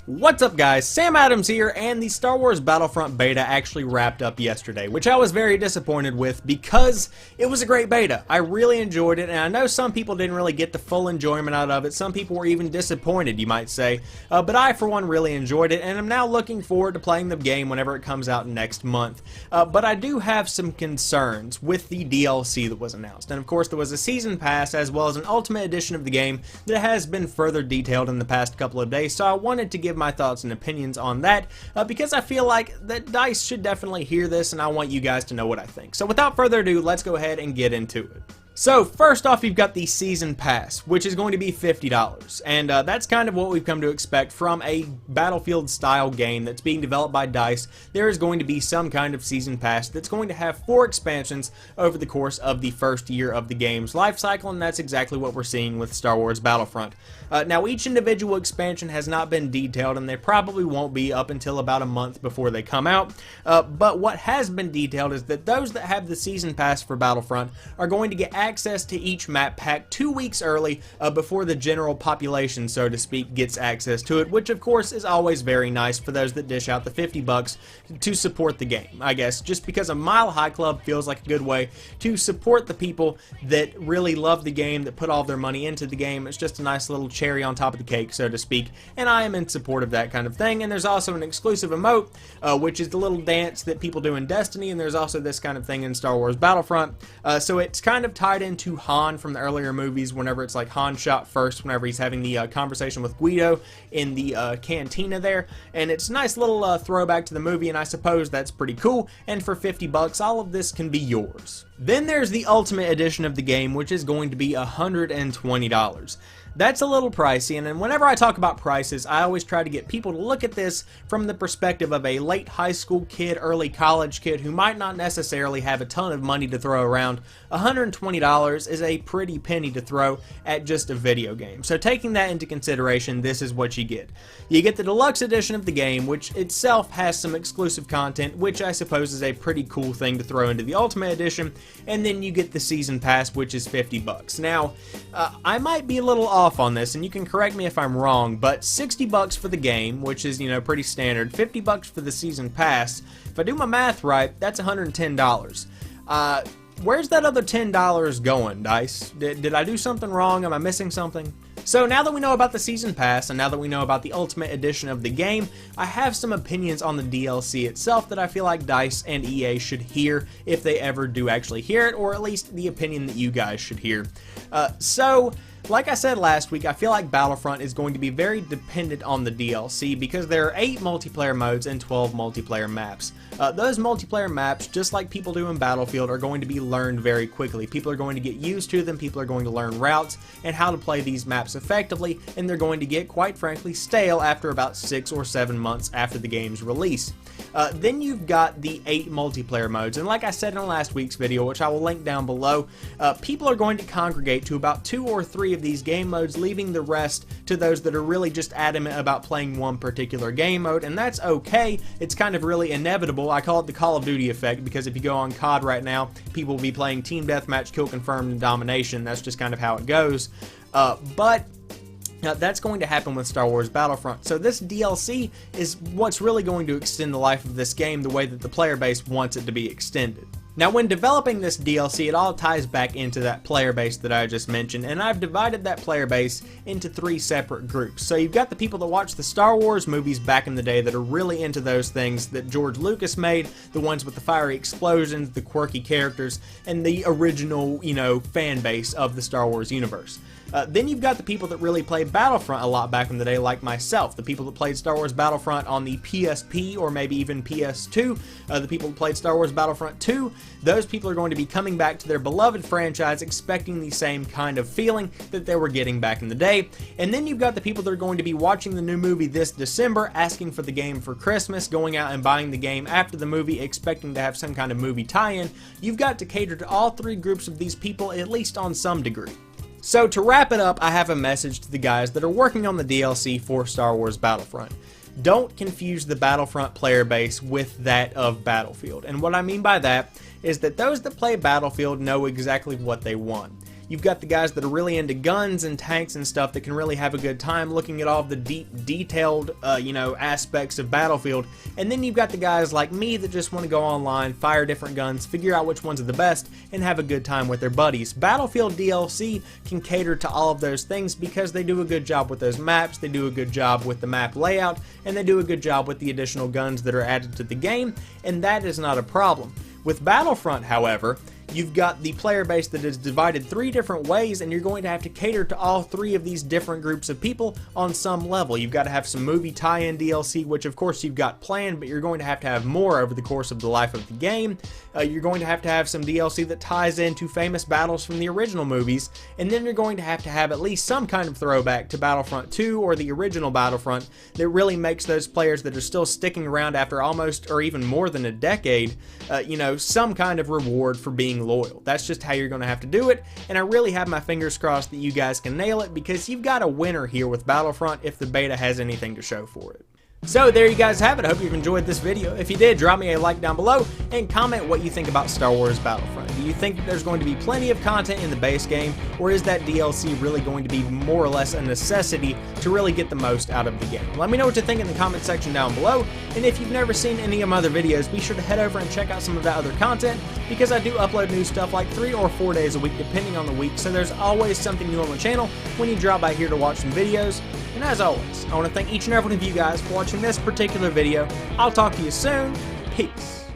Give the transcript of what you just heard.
What's up guys, Sam Adams here, and the Star Wars Battlefront beta actually wrapped up yesterday, which I was very disappointed with because it was a great beta. I really enjoyed it, and I know some people didn't really get the full enjoyment out of it. Some people were even disappointed, you might say, but I for one really enjoyed it, and I'm now looking forward to playing the game whenever it comes out next month. But I do have some concerns with the DLC that was announced, and of course there was a season pass as well as an ultimate edition of the game that has been further detailed in the past couple of days, so I wanted to give my thoughts and opinions on that because I feel like that DICE should definitely hear this, and I want you guys to know what I think. So without further ado, let's go ahead and get into it. So first off, you've got the Season Pass, which is going to be $50, and that's kind of what we've come to expect from a Battlefield-style game that's being developed by DICE. There is going to be some kind of Season Pass that's going to have 4 expansions over the course of the first year of the game's life cycle, and that's exactly what we're seeing with Star Wars Battlefront. Now, each individual expansion has not been detailed, and they probably won't be up until about a month before they come out, but what has been detailed is that those that have the Season Pass for Battlefront are going to get access to each map pack 2 weeks early before the general population, so to speak, gets access to it, which of course is always very nice for those that dish out the $50 to support the game, I guess, just because a Mile High Club feels like a good way to support the people that really love the game, that put all their money into the game. It's just a nice little cherry on top of the cake, so to speak, and I am in support of that kind of thing. And there's also an exclusive emote, which is the little dance that people do in Destiny, and there's also this kind of thing in Star Wars Battlefront, so it's kind of tied into Han from the earlier movies, whenever it's like Han shot first, whenever he's having the conversation with Guido in the cantina there, and it's a nice little throwback to the movie, and I suppose that's pretty cool, and for $50 all of this can be yours. Then there's the Ultimate Edition of the game, which is going to be $120. That's a little pricey, and whenever I talk about prices, I always try to get people to look at this from the perspective of a late high school kid, early college kid who might not necessarily have a ton of money to throw around. $120 is a pretty penny to throw at just a video game. So taking that into consideration, this is what you get. You get the deluxe edition of the game, which itself has some exclusive content, which I suppose is a pretty cool thing to throw into the Ultimate Edition, and then you get the Season Pass, which is $50. Now, I might be a little off on this, and you can correct me if I'm wrong, but $60 for the game, which is, you know, pretty standard, $50 for the Season Pass. If I do my math right, that's $110. Where's that other $10 going, DICE? Did I do something wrong? Am I missing something? So now that we know about the Season Pass, and now that we know about the Ultimate Edition of the game, I have some opinions on the DLC itself that I feel like DICE and EA should hear if they ever do actually hear it, or at least the opinion that you guys should hear. Like I said last week, I feel like Battlefront is going to be very dependent on the DLC because there are 8 multiplayer modes and 12 multiplayer maps. Those multiplayer maps, just like people do in Battlefield, are going to be learned very quickly. People are going to get used to them, people are going to learn routes and how to play these maps effectively, and they're going to get, quite frankly, stale after about 6 or 7 months after the game's release. Then you've got the 8 multiplayer modes, and like I said in last week's video, which I will link down below, people are going to congregate to about 2 or 3 of these game modes, leaving the rest to those that are really just adamant about playing one particular game mode, and that's okay. It's kind of really inevitable. I call it the Call of Duty effect, because if you go on COD right now, people will be playing Team Deathmatch, Kill Confirmed, and Domination. That's just kind of how it goes. But that's going to happen with Star Wars Battlefront. So this DLC is what's really going to extend the life of this game the way that the player base wants it to be extended. Now, when developing this DLC, it all ties back into that player base that I just mentioned, and I've divided that player base into 3 separate groups. So you've got the people that watch the Star Wars movies back in the day that are really into those things that George Lucas made, the ones with the fiery explosions, the quirky characters, and the original, you know, fan base of the Star Wars universe. Then you've got the people that really played Battlefront a lot back in the day, like myself. The people that played Star Wars Battlefront on the PSP or maybe even PS2. The people that played Star Wars Battlefront 2. Those people are going to be coming back to their beloved franchise expecting the same kind of feeling that they were getting back in the day. And then you've got the people that are going to be watching the new movie this December, asking for the game for Christmas, going out and buying the game after the movie, expecting to have some kind of movie tie-in. You've got to cater to all 3 groups of these people, at least on some degree. So to wrap it up, I have a message to the guys that are working on the DLC for Star Wars Battlefront. Don't confuse the Battlefront player base with that of Battlefield. And what I mean by that is that those that play Battlefield know exactly what they want. You've got the guys that are really into guns and tanks and stuff that can really have a good time looking at all the deep, detailed, aspects of Battlefield. And then you've got the guys like me that just want to go online, fire different guns, figure out which ones are the best, and have a good time with their buddies. Battlefield DLC can cater to all of those things because they do a good job with those maps, they do a good job with the map layout, and they do a good job with the additional guns that are added to the game, and that is not a problem. With Battlefront, however, you've got the player base that is divided 3 different ways, and you're going to have to cater to all 3 of these different groups of people on some level. You've got to have some movie tie-in DLC, which of course you've got planned, but you're going to have more over the course of the life of the game. You're going to have some DLC that ties into famous battles from the original movies, and then you're going to have at least some kind of throwback to Battlefront 2 or the original Battlefront that really makes those players that are still sticking around after almost or even more than a decade, some kind of reward for being loyal. That's just how you're going to have to do it, and I really have my fingers crossed that you guys can nail it, because you've got a winner here with Battlefront if the beta has anything to show for it. So there you guys have it. I hope you've enjoyed this video. If you did, drop me a like down below and comment what you think about Star Wars Battlefront. Do you think that there's going to be plenty of content in the base game, or is that DLC really going to be more or less a necessity to really get the most out of the game? Let me know what you think in the comment section down below, and if you've never seen any of my other videos, be sure to head over and check out some of that other content, because I do upload new stuff like 3 or 4 days a week depending on the week, so there's always something new on the channel when you drop by here to watch some videos. And as always, I want to thank each and every one of you guys for watching this particular video. I'll talk to you soon. Peace.